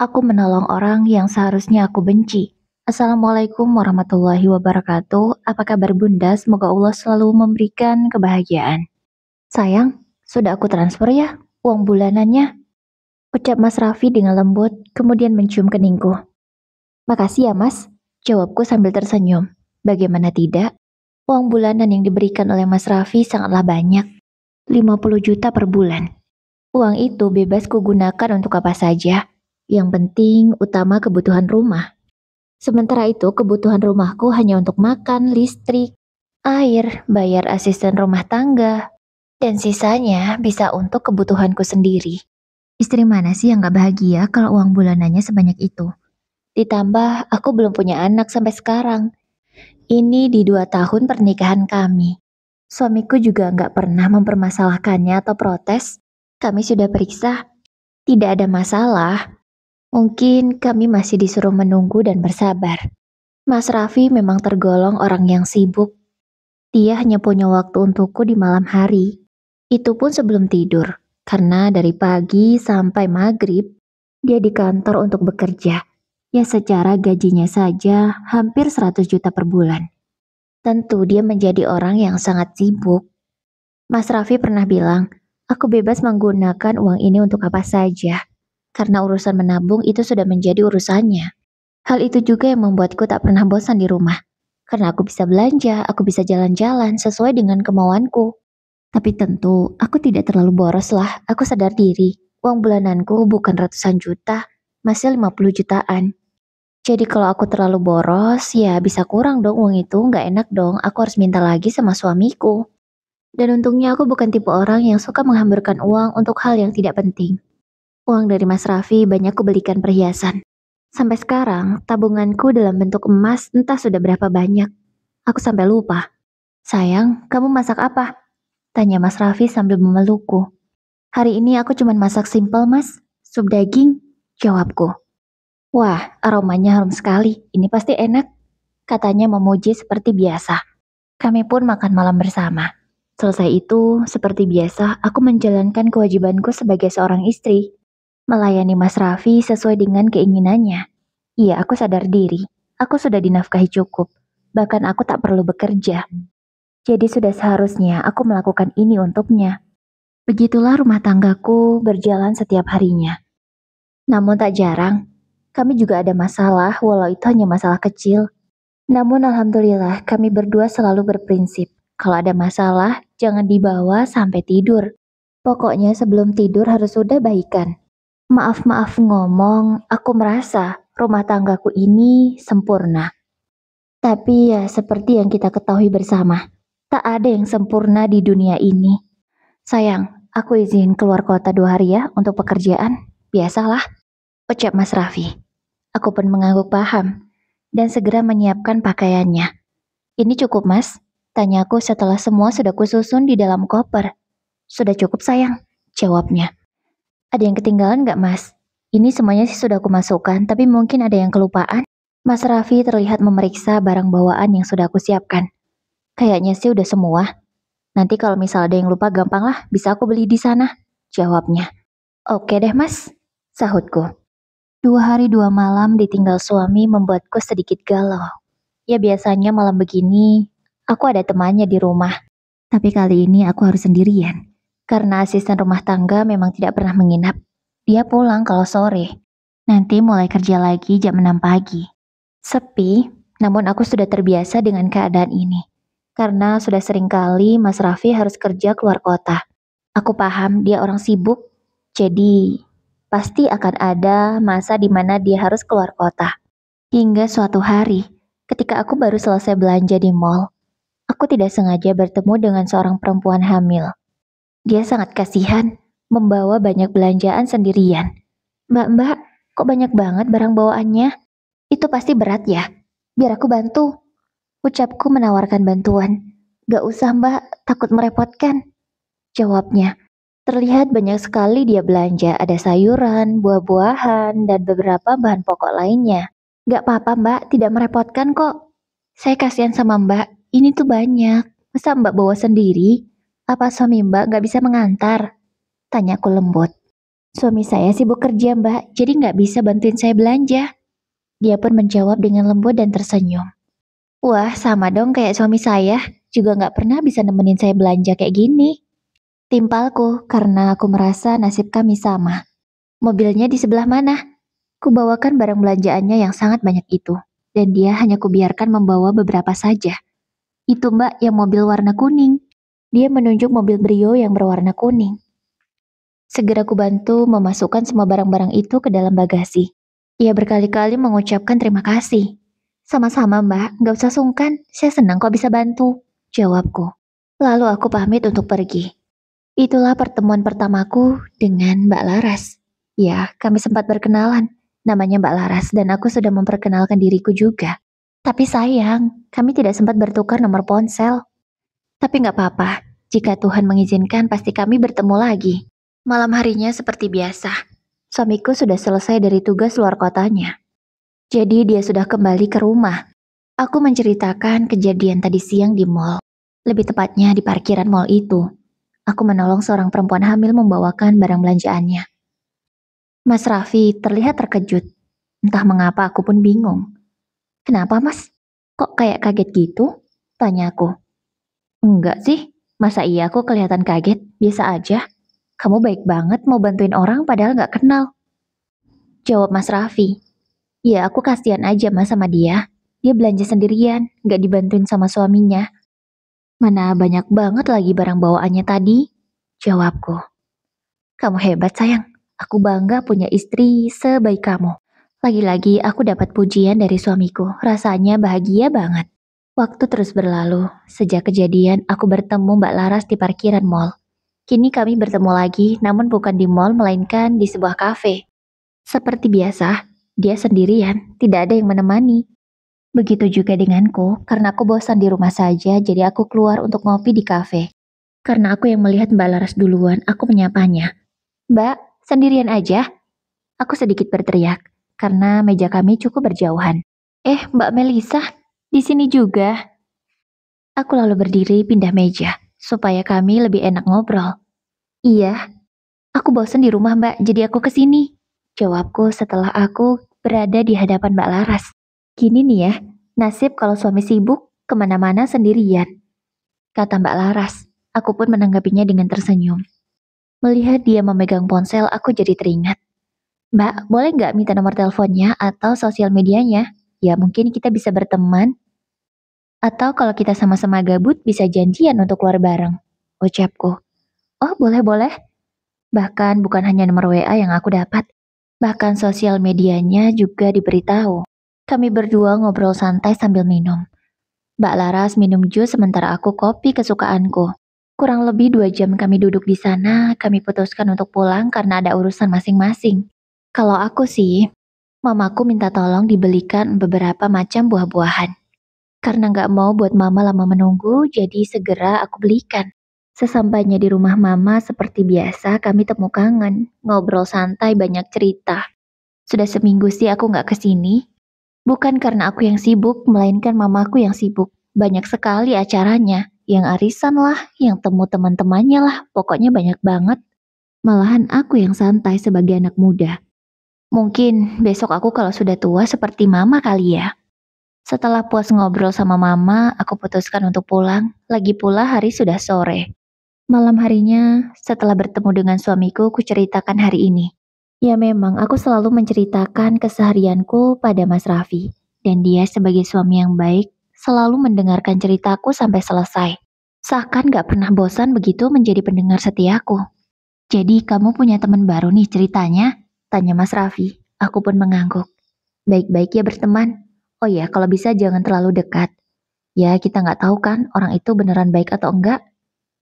Aku menolong orang yang seharusnya aku benci. Assalamualaikum warahmatullahi wabarakatuh. Apa kabar Bunda? Semoga Allah selalu memberikan kebahagiaan. Sayang, sudah aku transfer ya uang bulanannya. Ucap Mas Raffi dengan lembut, kemudian mencium keningku. Makasih ya Mas, jawabku sambil tersenyum. Bagaimana tidak? Uang bulanan yang diberikan oleh Mas Raffi sangatlah banyak. 50 juta per bulan. Uang itu bebas kugunakan untuk apa saja. Yang penting utama kebutuhan rumah. Sementara itu kebutuhan rumahku hanya untuk makan, listrik, air, bayar asisten rumah tangga, dan sisanya bisa untuk kebutuhanku sendiri. Istri mana sih yang gak bahagia kalau uang bulanannya sebanyak itu? Ditambah aku belum punya anak sampai sekarang. Ini di 2 tahun pernikahan kami. Suamiku juga gak pernah mempermasalahkannya atau protes. Kami sudah periksa, tidak ada masalah. Mungkin kami masih disuruh menunggu dan bersabar. Mas Raffi memang tergolong orang yang sibuk. Dia hanya punya waktu untukku di malam hari. Itu pun sebelum tidur. Karena dari pagi sampai maghrib, dia di kantor untuk bekerja. Ya secara gajinya saja hampir 100 juta per bulan. Tentu dia menjadi orang yang sangat sibuk. Mas Raffi pernah bilang, aku bebas menggunakan uang ini untuk apa saja. Karena urusan menabung itu sudah menjadi urusannya. Hal itu juga yang membuatku tak pernah bosan di rumah. Karena aku bisa belanja, aku bisa jalan-jalan sesuai dengan kemauanku. Tapi tentu, aku tidak terlalu boros lah, aku sadar diri. Uang bulananku bukan ratusan juta, masih 50 jutaan. Jadi kalau aku terlalu boros, ya bisa kurang dong uang itu, nggak enak dong, aku harus minta lagi sama suamiku. Dan untungnya aku bukan tipe orang yang suka menghamburkan uang untuk hal yang tidak penting. Uang dari Mas Raffi banyak kubelikan perhiasan. Sampai sekarang, tabunganku dalam bentuk emas entah sudah berapa banyak. Aku sampai lupa. Sayang, kamu masak apa? Tanya Mas Raffi sambil memelukku. Hari ini aku cuma masak simpel mas, sup daging, jawabku. Wah, aromanya harum sekali, ini pasti enak. Katanya memuji seperti biasa. Kami pun makan malam bersama. Selesai itu, seperti biasa, aku menjalankan kewajibanku sebagai seorang istri. Melayani Mas Raffi sesuai dengan keinginannya. Iya, aku sadar diri. Aku sudah dinafkahi cukup. Bahkan aku tak perlu bekerja. Jadi sudah seharusnya aku melakukan ini untuknya. Begitulah rumah tanggaku berjalan setiap harinya. Namun tak jarang, kami juga ada masalah walau itu hanya masalah kecil. Namun alhamdulillah kami berdua selalu berprinsip. Kalau ada masalah, jangan dibawa sampai tidur. Pokoknya sebelum tidur harus sudah baikan. Maaf-maaf ngomong, aku merasa rumah tanggaku ini sempurna. Tapi ya seperti yang kita ketahui bersama, tak ada yang sempurna di dunia ini. Sayang, aku izin keluar kota 2 hari ya untuk pekerjaan. Biasalah, ucap Mas Raffi. Aku pun mengangguk paham dan segera menyiapkan pakaiannya. Ini cukup mas? Tanyaku setelah semua sudah kususun di dalam koper. Sudah cukup sayang, jawabnya. Ada yang ketinggalan gak mas? Ini semuanya sih sudah kumasukkan, tapi mungkin ada yang kelupaan. Mas Raffi terlihat memeriksa barang bawaan yang sudah aku siapkan. Kayaknya sih udah semua. Nanti kalau misal ada yang lupa gampang lah, bisa aku beli di sana, jawabnya. Oke deh mas, sahutku. 2 hari 2 malam ditinggal suami membuatku sedikit galau. Ya biasanya malam begini, aku ada temannya di rumah. Tapi kali ini aku harus sendirian. Karena asisten rumah tangga memang tidak pernah menginap. Dia pulang kalau sore. Nanti mulai kerja lagi jam 6 pagi. Sepi, namun aku sudah terbiasa dengan keadaan ini. Karena sudah sering kali Mas Raffi harus kerja keluar kota. Aku paham dia orang sibuk, jadi pasti akan ada masa di mana dia harus keluar kota. Hingga suatu hari, ketika aku baru selesai belanja di mall, aku tidak sengaja bertemu dengan seorang perempuan hamil. Dia sangat kasihan, membawa banyak belanjaan sendirian. Mbak, kok banyak banget barang bawaannya? Itu pasti berat ya? Biar aku bantu. Ucapku menawarkan bantuan. Gak usah mbak, takut merepotkan. Jawabnya. Terlihat banyak sekali dia belanja, ada sayuran, buah-buahan, dan beberapa bahan pokok lainnya. Gak apa-apa mbak, tidak merepotkan kok. Saya kasihan sama mbak, ini tuh banyak. Masa mbak bawa sendiri? Apa suami mbak gak bisa mengantar? Tanyaku lembut. Suami saya sibuk kerja mbak, jadi nggak bisa bantuin saya belanja. Dia pun menjawab dengan lembut dan tersenyum. Wah, sama dong kayak suami saya, juga nggak pernah bisa nemenin saya belanja kayak gini. Timpalku, karena aku merasa nasib kami sama. Mobilnya di sebelah mana? Kubawakan barang belanjaannya yang sangat banyak itu, dan dia hanya kubiarkan membawa beberapa saja. Itu mbak yang mobil warna kuning. Dia menunjuk mobil Brio yang berwarna kuning. Segera kubantu memasukkan semua barang-barang itu ke dalam bagasi. Ia berkali-kali mengucapkan terima kasih. Sama-sama mbak, gak usah sungkan, saya senang kok bisa bantu, jawabku. Lalu aku pamit untuk pergi. Itulah pertemuan pertamaku dengan Mbak Laras. Ya, kami sempat berkenalan. Namanya Mbak Laras dan aku sudah memperkenalkan diriku juga. Tapi sayang, kami tidak sempat bertukar nomor ponsel. Tapi nggak apa-apa, jika Tuhan mengizinkan pasti kami bertemu lagi. Malam harinya seperti biasa. Suamiku sudah selesai dari tugas luar kotanya. Jadi dia sudah kembali ke rumah. Aku menceritakan kejadian tadi siang di mall. Lebih tepatnya di parkiran mall itu. Aku menolong seorang perempuan hamil membawakan barang belanjaannya. Mas Raffi terlihat terkejut. Entah mengapa aku pun bingung. Kenapa mas? Kok kayak kaget gitu? Tanya aku. Enggak sih, masa iya aku kelihatan kaget? Biasa aja. Kamu baik banget mau bantuin orang padahal gak kenal. Jawab Mas Raffi. Ya aku kasihan aja mas sama dia. Dia belanja sendirian, gak dibantuin sama suaminya. Mana banyak banget lagi barang bawaannya tadi? Jawabku. Kamu hebat sayang. Aku bangga punya istri sebaik kamu. Lagi-lagi aku dapat pujian dari suamiku. Rasanya bahagia banget. Waktu terus berlalu. Sejak kejadian aku bertemu Mbak Laras di parkiran mall. Kini kami bertemu lagi, namun bukan di mall melainkan di sebuah kafe. Seperti biasa, dia sendirian, tidak ada yang menemani. Begitu juga denganku, karena aku bosan di rumah saja, jadi aku keluar untuk ngopi di kafe. Karena aku yang melihat Mbak Laras duluan, aku menyapanya. Mbak, sendirian aja? Aku sedikit berteriak, karena meja kami cukup berjauhan. Mbak Melisa, di sini juga. Aku lalu berdiri pindah meja, supaya kami lebih enak ngobrol. Iya, aku bosan di rumah Mbak, jadi aku kesini. Jawabku setelah aku berada di hadapan Mbak Laras. Gini nih ya, nasib kalau suami sibuk, kemana-mana sendirian. Kata Mbak Laras, aku pun menanggapinya dengan tersenyum. Melihat dia memegang ponsel, aku jadi teringat. Mbak, boleh nggak minta nomor teleponnya atau sosial medianya? Ya mungkin kita bisa berteman. Atau kalau kita sama-sama gabut bisa janjian untuk keluar bareng. Ucapku. Oh boleh-boleh. Bahkan bukan hanya nomor WA yang aku dapat. Bahkan sosial medianya juga diberitahu. Kami berdua ngobrol santai sambil minum. Mbak Laras minum jus sementara aku kopi kesukaanku. Kurang lebih 2 jam kami duduk di sana, kami putuskan untuk pulang karena ada urusan masing-masing. Kalau aku sih, mamaku minta tolong dibelikan beberapa macam buah-buahan. Karena nggak mau buat mama lama menunggu, jadi segera aku belikan. Sesampainya di rumah mama seperti biasa kami temu kangen, ngobrol santai banyak cerita. Sudah seminggu sih aku nggak kesini. Bukan karena aku yang sibuk, melainkan mamaku yang sibuk. Banyak sekali acaranya, yang arisan lah, yang temu teman-temannya lah, pokoknya banyak banget. Malahan aku yang santai sebagai anak muda. Mungkin besok aku kalau sudah tua seperti mama kali ya. Setelah puas ngobrol sama mama, aku putuskan untuk pulang. Lagi pula hari sudah sore. Malam harinya, setelah bertemu dengan suamiku, kuceritakan hari ini. Ya memang, aku selalu menceritakan keseharianku pada Mas Raffi. Dan dia sebagai suami yang baik, selalu mendengarkan ceritaku sampai selesai. Seakan gak pernah bosan begitu menjadi pendengar setiaku. Jadi kamu punya teman baru nih ceritanya? Tanya Mas Raffi. Aku pun mengangguk. Baik-baik ya berteman. Oh ya, kalau bisa jangan terlalu dekat. Ya, kita nggak tahu kan orang itu beneran baik atau enggak.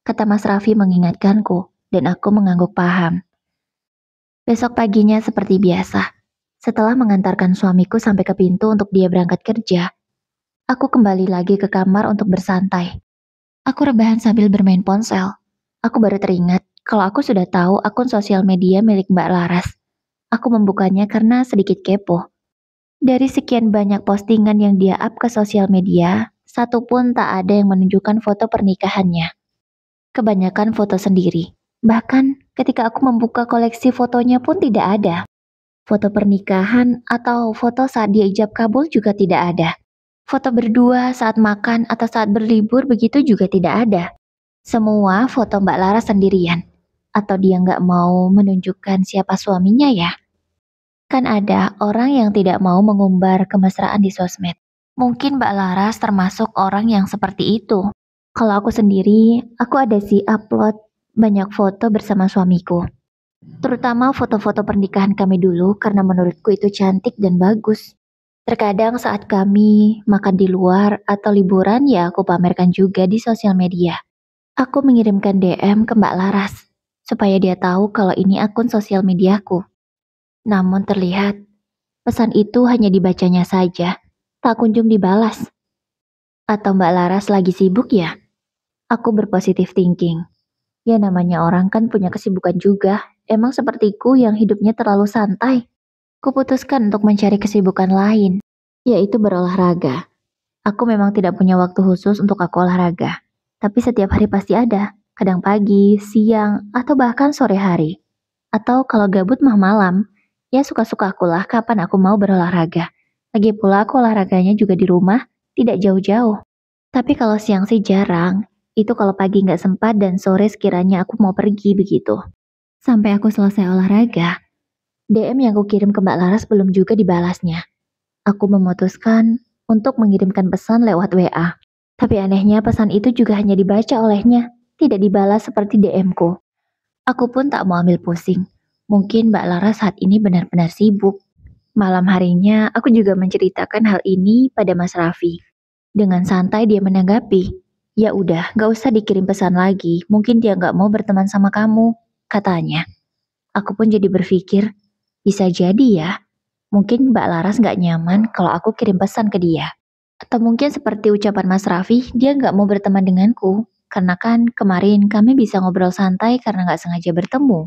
Kata Mas Raffi mengingatkanku, dan aku mengangguk paham. Besok paginya seperti biasa. Setelah mengantarkan suamiku sampai ke pintu untuk dia berangkat kerja, aku kembali lagi ke kamar untuk bersantai. Aku rebahan sambil bermain ponsel. Aku baru teringat kalau aku sudah tahu akun sosial media milik Mbak Laras. Aku membukanya karena sedikit kepo. Dari sekian banyak postingan yang dia up ke sosial media, satu pun tak ada yang menunjukkan foto pernikahannya. Kebanyakan foto sendiri. Bahkan Ketika aku membuka koleksi fotonya pun tidak ada. Foto pernikahan atau foto saat dia ijab kabul juga tidak ada. Foto berdua saat makan atau saat berlibur begitu juga tidak ada. Semua foto Mbak Laras sendirian. Atau dia nggak mau menunjukkan siapa suaminya ya? Kan ada orang yang tidak mau mengumbar kemesraan di sosmed. Mungkin Mbak Laras termasuk orang yang seperti itu. Kalau aku sendiri, aku ada sih upload banyak foto bersama suamiku. Terutama foto-foto pernikahan kami dulu karena menurutku itu cantik dan bagus. Terkadang saat kami makan di luar atau liburan ya aku pamerkan juga di sosial media. Aku mengirimkan DM ke Mbak Laras supaya dia tahu kalau ini akun sosial mediaku. Namun terlihat pesan itu hanya dibacanya saja, tak kunjung dibalas. Atau Mbak Laras lagi sibuk ya? Aku berpositif thinking. Ya namanya orang kan punya kesibukan juga. Emang sepertiku yang hidupnya terlalu santai. Kuputuskan untuk mencari kesibukan lain, yaitu berolahraga. Aku memang tidak punya waktu khusus untuk aku olahraga. Tapi setiap hari pasti ada. Kadang pagi, siang, atau bahkan sore hari. Atau kalau gabut mah malam. Ya suka-suka akulah kapan aku mau berolahraga. Lagi pula aku olahraganya juga di rumah, tidak jauh-jauh. Tapi kalau siang sih jarang. Itu kalau pagi nggak sempat dan sore sekiranya aku mau pergi begitu. Sampai aku selesai olahraga, DM yang aku kirim ke Mbak Laras belum juga dibalasnya. Aku memutuskan untuk mengirimkan pesan lewat WA. Tapi anehnya pesan itu juga hanya dibaca olehnya, tidak dibalas seperti DM-ku. Aku pun tak mau ambil pusing. Mungkin Mbak Laras saat ini benar-benar sibuk. Malam harinya aku juga menceritakan hal ini pada Mas Raffi. Dengan santai dia menanggapi, "Ya udah, gak usah dikirim pesan lagi, mungkin dia gak mau berteman sama kamu," katanya. Aku pun jadi berpikir, bisa jadi ya, mungkin Mbak Laras gak nyaman kalau aku kirim pesan ke dia. Atau mungkin seperti ucapan Mas Raffi, dia gak mau berteman denganku, karena kan kemarin kami bisa ngobrol santai karena gak sengaja bertemu.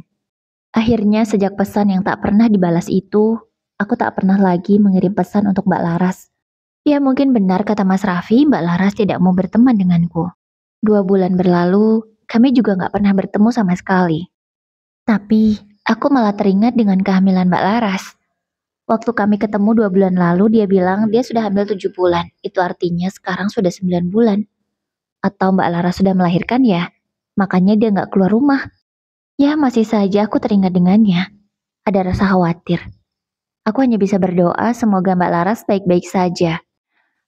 Akhirnya sejak pesan yang tak pernah dibalas itu, aku tak pernah lagi mengirim pesan untuk Mbak Laras. Ya mungkin benar kata Mas Raffi, Mbak Laras tidak mau berteman denganku. 2 bulan berlalu, kami juga gak pernah bertemu sama sekali. Tapi, aku malah teringat dengan kehamilan Mbak Laras. Waktu kami ketemu 2 bulan lalu, dia bilang dia sudah hamil 7 bulan. Itu artinya sekarang sudah 9 bulan. Atau Mbak Laras sudah melahirkan ya? Makanya dia gak keluar rumah. Ya masih saja aku teringat dengannya. Ada rasa khawatir. Aku hanya bisa berdoa semoga Mbak Laras baik-baik saja.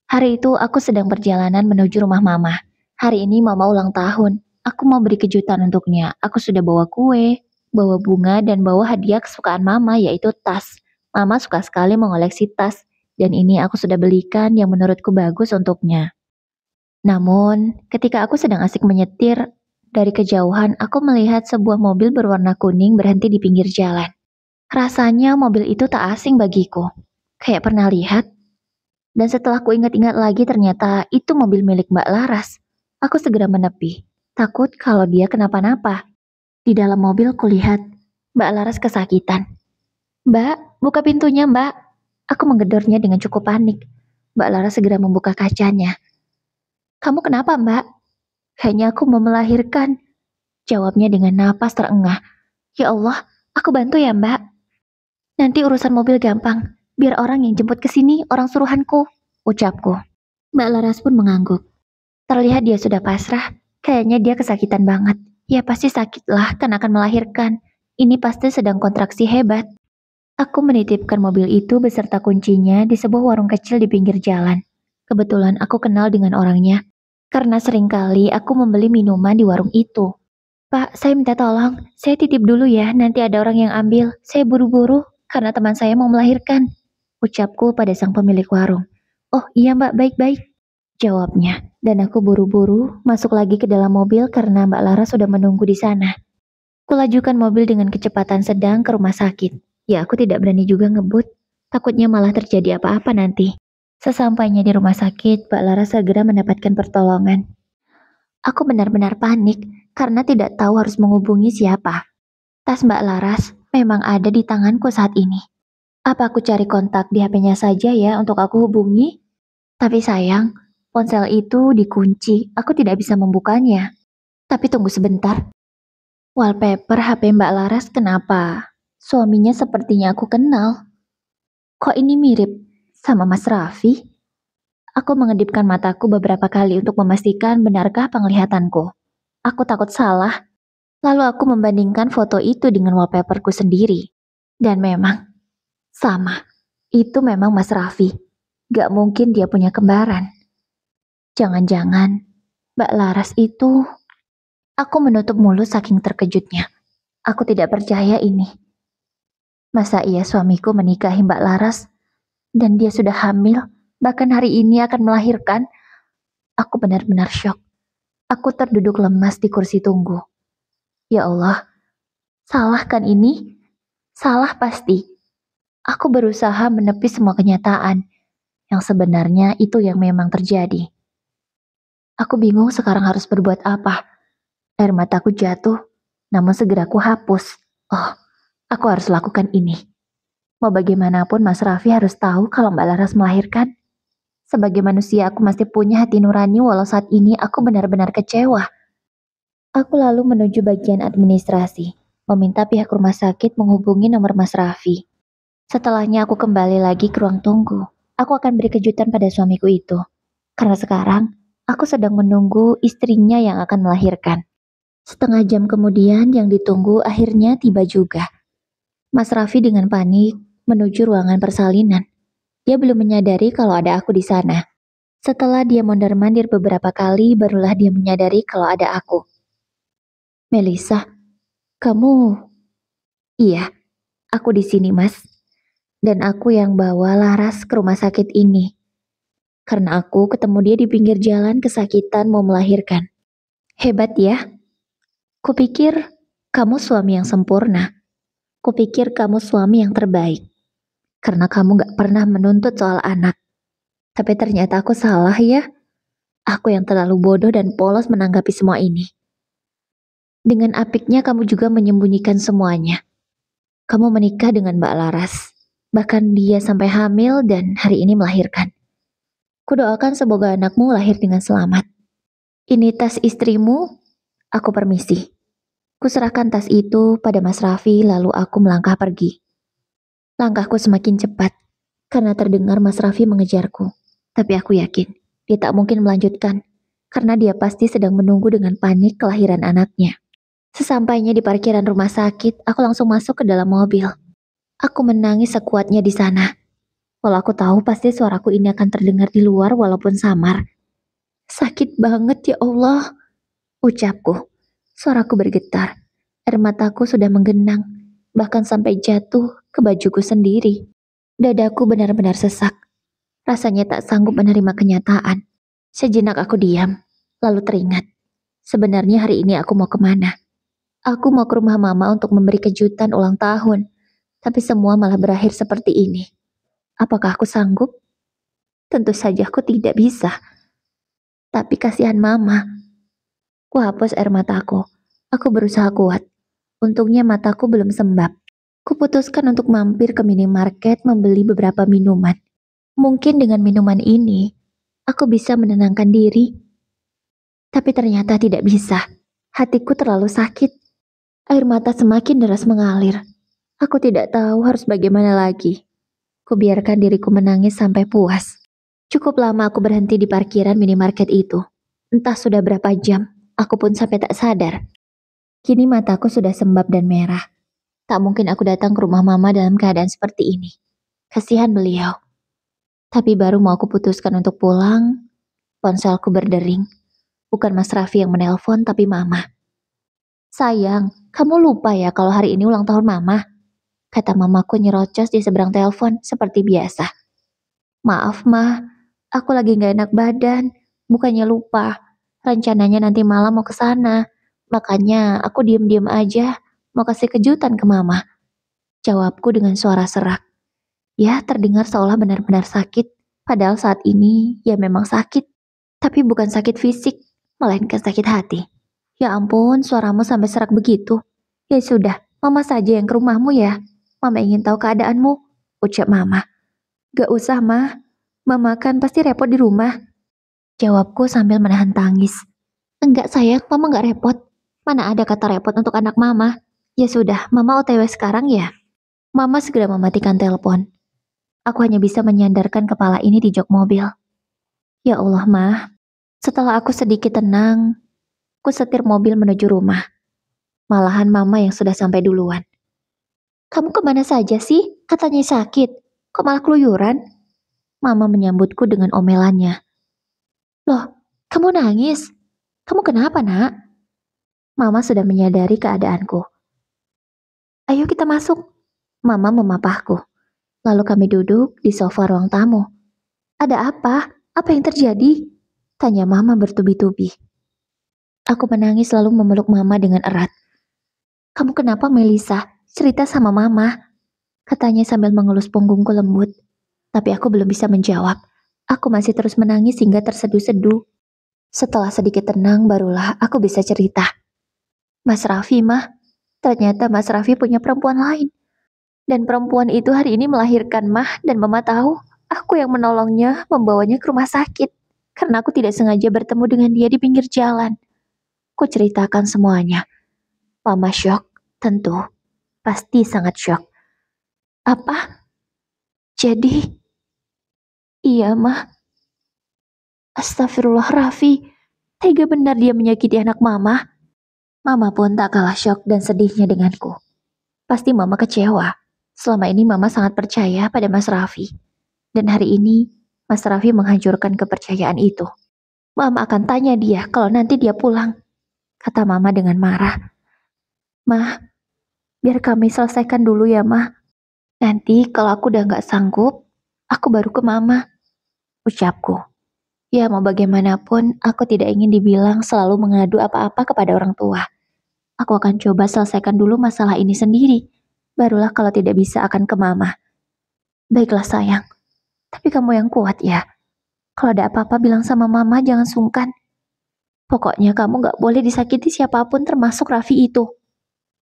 Hari itu aku sedang perjalanan menuju rumah mama. Hari ini mama ulang tahun. Aku mau beri kejutan untuknya. Aku sudah bawa kue, bawa bunga, dan bawa hadiah kesukaan mama yaitu tas. Mama suka sekali mengoleksi tas. Dan ini aku sudah belikan yang menurutku bagus untuknya. Namun, ketika aku sedang asik menyetir, dari kejauhan aku melihat sebuah mobil berwarna kuning berhenti di pinggir jalan. Rasanya mobil itu tak asing bagiku. Kayak pernah lihat. Dan setelah ku ingat-ingat lagi ternyata itu mobil milik Mbak Laras. Aku segera menepi, takut kalau dia kenapa-napa. Di dalam mobil kulihat Mbak Laras kesakitan. "Mbak, buka pintunya Mbak." Aku menggedornya dengan cukup panik. Mbak Laras segera membuka kacanya. "Kamu kenapa Mbak?" "Kayaknya aku mau melahirkan," jawabnya dengan napas terengah. "Ya Allah, aku bantu ya Mbak." "Nanti urusan mobil gampang. Biar orang yang jemput ke sini orang suruhanku," ucapku. Mbak Laras pun mengangguk. Terlihat dia sudah pasrah. Kayaknya dia kesakitan banget. Ya pasti sakitlah kan akan melahirkan. Ini pasti sedang kontraksi hebat. Aku menitipkan mobil itu beserta kuncinya di sebuah warung kecil di pinggir jalan. Kebetulan aku kenal dengan orangnya. Karena seringkali aku membeli minuman di warung itu. "Pak, saya minta tolong. Saya titip dulu ya, nanti ada orang yang ambil. Saya buru-buru karena teman saya mau melahirkan," ucapku pada sang pemilik warung. "Oh iya Mbak, baik-baik," jawabnya. Dan aku buru-buru masuk lagi ke dalam mobil karena Mbak Lara sudah menunggu di sana. Kulajukan mobil dengan kecepatan sedang ke rumah sakit. Ya aku tidak berani juga ngebut. Takutnya malah terjadi apa-apa nanti. Sesampainya di rumah sakit, Mbak Lara segera mendapatkan pertolongan. Aku benar-benar panik karena tidak tahu harus menghubungi siapa. Tas Mbak Laras memang ada di tanganku saat ini. Apa aku cari kontak di HP-nya saja ya untuk aku hubungi? Tapi sayang, ponsel itu dikunci. Aku tidak bisa membukanya. Tapi tunggu sebentar. Wallpaper HP Mbak Laras kenapa? Suaminya sepertinya aku kenal. Kok ini mirip sama Mas Raffi? Aku mengedipkan mataku beberapa kali untuk memastikan benarkah penglihatanku. Aku takut salah. Lalu aku membandingkan foto itu dengan wallpaperku sendiri. Dan memang, sama. Itu memang Mas Raffi. Gak mungkin dia punya kembaran. Jangan-jangan Mbak Laras itu... Aku menutup mulut saking terkejutnya. Aku tidak percaya ini. Masa iya suamiku menikahi Mbak Laras dan dia sudah hamil, bahkan hari ini akan melahirkan? Aku benar-benar syok. Aku terduduk lemas di kursi tunggu. Ya Allah, salah kan ini? Salah pasti. Aku berusaha menepis semua kenyataan yang sebenarnya itu yang memang terjadi. Aku bingung sekarang harus berbuat apa. Air mataku jatuh, namun segera aku hapus. Oh, aku harus lakukan ini. Mau bagaimanapun Mas Raffi harus tahu kalau Mbak Laras melahirkan. Sebagai manusia aku masih punya hati nurani walau saat ini aku benar-benar kecewa. Aku lalu menuju bagian administrasi, meminta pihak rumah sakit menghubungi nomor Mas Raffi. Setelahnya aku kembali lagi ke ruang tunggu. Aku akan beri kejutan pada suamiku itu. Karena sekarang, aku sedang menunggu istrinya yang akan melahirkan. Setengah jam kemudian yang ditunggu akhirnya tiba juga. Mas Raffi dengan panik menuju ruangan persalinan. Dia belum menyadari kalau ada aku di sana. Setelah dia mondar-mandir beberapa kali, barulah dia menyadari kalau ada aku. Melissa, kamu... Iya, aku di sini, Mas. Dan aku yang bawa Laras ke rumah sakit ini. Karena aku ketemu dia di pinggir jalan kesakitan mau melahirkan. Hebat ya. Kupikir kamu suami yang sempurna. Kupikir kamu suami yang terbaik. Karena kamu gak pernah menuntut soal anak. Tapi ternyata aku salah ya. Aku yang terlalu bodoh dan polos menanggapi semua ini. Dengan apiknya kamu juga menyembunyikan semuanya. Kamu menikah dengan Mbak Laras. Bahkan dia sampai hamil dan hari ini melahirkan. Kudoakan semoga anakmu lahir dengan selamat. Ini tas istrimu, aku permisi. Kuserahkan tas itu pada Mas Raffi lalu aku melangkah pergi. Langkahku semakin cepat karena terdengar Mas Raffi mengejarku. Tapi aku yakin dia tak mungkin melanjutkan karena dia pasti sedang menunggu dengan panik kelahiran anaknya. Sesampainya di parkiran rumah sakit, aku langsung masuk ke dalam mobil. Aku menangis sekuatnya di sana. Walau aku tahu pasti suaraku ini akan terdengar di luar walaupun samar. Sakit banget ya Allah, ucapku. Suaraku bergetar. Air mataku sudah menggenang, bahkan sampai jatuh ke bajuku sendiri. Dadaku benar-benar sesak. Rasanya tak sanggup menerima kenyataan. Sejenak aku diam, lalu teringat. Sebenarnya hari ini aku mau kemana? Aku mau ke rumah mama untuk memberi kejutan ulang tahun. Tapi semua malah berakhir seperti ini. Apakah aku sanggup? Tentu saja aku tidak bisa. Tapi kasihan mama. Ku hapus air mataku. Aku berusaha kuat. Untungnya mataku belum sembab. Kuputuskan untuk mampir ke minimarket membeli beberapa minuman. Mungkin dengan minuman ini, aku bisa menenangkan diri. Tapi ternyata tidak bisa. Hatiku terlalu sakit. Air mata semakin deras mengalir. Aku tidak tahu harus bagaimana lagi. Kubiarkan diriku menangis sampai puas. Cukup lama aku berhenti di parkiran minimarket itu. Entah sudah berapa jam, aku pun sampai tak sadar. Kini mataku sudah sembab dan merah. Tak mungkin aku datang ke rumah mama dalam keadaan seperti ini. Kasihan beliau. Tapi baru mau aku putuskan untuk pulang, ponselku berdering. Bukan Mas Raffi yang menelpon, tapi mama. Sayang, kamu lupa ya kalau hari ini ulang tahun mama? Kata mamaku nyerocos di seberang telepon seperti biasa. Maaf mah, aku lagi gak enak badan. Bukannya lupa. Rencananya nanti malam mau ke sana. Makanya aku diem-diem aja mau kasih kejutan ke mama. Jawabku dengan suara serak. Ya terdengar seolah benar-benar sakit. Padahal saat ini ya memang sakit. Tapi bukan sakit fisik, melainkan sakit hati. Ya ampun, suaramu sampai serak begitu. Ya sudah, mama saja yang ke rumahmu ya. Mama ingin tahu keadaanmu, ucap mama. Gak usah mah, mama kan pasti repot di rumah. Jawabku sambil menahan tangis. Enggak sayang, mama gak repot. Mana ada kata repot untuk anak mama. Ya sudah, mama OTW sekarang ya. Mama segera mematikan telepon. Aku hanya bisa menyandarkan kepala ini di jok mobil. Ya Allah, Mah. Setelah aku sedikit tenang, aku setir mobil menuju rumah. Malahan mama yang sudah sampai duluan. Kamu kemana saja sih? Katanya sakit. Kok malah keluyuran? Mama menyambutku dengan omelannya. Loh, kamu nangis? Kamu kenapa, nak? Mama sudah menyadari keadaanku. Ayo kita masuk. Mama memapahku. Lalu kami duduk di sofa ruang tamu. Ada apa? Apa yang terjadi? Tanya mama bertubi-tubi. Aku menangis lalu memeluk mama dengan erat. Kamu kenapa, Melisa? Cerita sama mama. Katanya sambil mengelus punggungku lembut. Tapi aku belum bisa menjawab. Aku masih terus menangis hingga terseduh-seduh. Setelah sedikit tenang barulah aku bisa cerita. Mas Raffi, Mah. Ternyata Mas Raffi punya perempuan lain. Dan perempuan itu hari ini melahirkan, Mah, dan Mama tahu. Aku yang menolongnya, membawanya ke rumah sakit. Karena aku tidak sengaja bertemu dengan dia di pinggir jalan. Ku ceritakan semuanya. Mama syok, tentu. Pasti sangat syok. Apa? Jadi? Iya, Mah. Astagfirullah, Raffi. Tega benar dia menyakiti anak Mama. Mama pun tak kalah syok dan sedihnya denganku. Pasti Mama kecewa. Selama ini Mama sangat percaya pada Mas Raffi. Dan hari ini, Mas Raffi menghancurkan kepercayaan itu. Mama akan tanya dia kalau nanti dia pulang. Kata Mama dengan marah. Mah, biar kami selesaikan dulu ya, Mah. Nanti kalau aku udah gak sanggup, aku baru ke Mama. Ucapku. Ya mau bagaimanapun, aku tidak ingin dibilang selalu mengadu apa-apa kepada orang tua. Aku akan coba selesaikan dulu masalah ini sendiri. Barulah kalau tidak bisa akan ke Mama. Baiklah sayang, tapi kamu yang kuat ya. Kalau ada apa-apa bilang sama Mama, jangan sungkan. Pokoknya kamu gak boleh disakiti siapapun termasuk Raffi itu.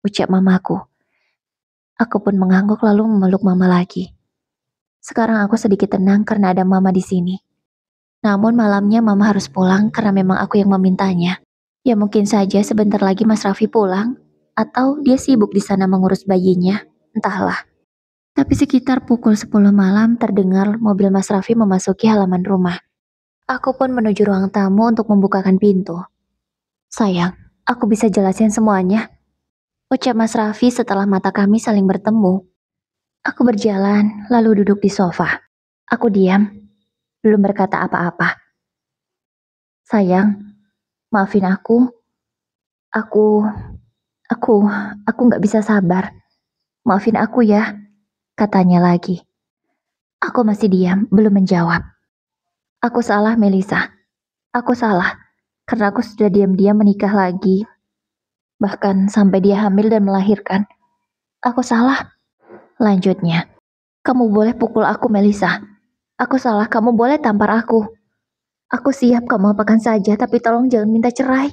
Ucap mamaku. Aku pun mengangguk lalu memeluk Mama lagi. Sekarang aku sedikit tenang karena ada Mama di sini. Namun malamnya Mama harus pulang karena memang aku yang memintanya. Ya mungkin saja sebentar lagi Mas Raffi pulang, atau dia sibuk di sana mengurus bayinya, entahlah. Tapi sekitar pukul 10 malam terdengar mobil Mas Raffi memasuki halaman rumah. Aku pun menuju ruang tamu untuk membukakan pintu. Sayang, aku bisa jelasin semuanya. Ucap Mas Raffi setelah mata kami saling bertemu. Aku berjalan, lalu duduk di sofa. Aku diam, belum berkata apa-apa. Sayang, maafin aku. Aku gak bisa sabar. Maafin aku ya, katanya lagi. Aku masih diam, belum menjawab. Aku salah, Melisa. Aku salah, karena aku sudah diam-diam menikah lagi. Bahkan sampai dia hamil dan melahirkan. Aku salah. Lanjutnya, kamu boleh pukul aku, Melisa. Aku salah, kamu boleh tampar aku. Aku siap kamu apakan saja, tapi tolong jangan minta cerai.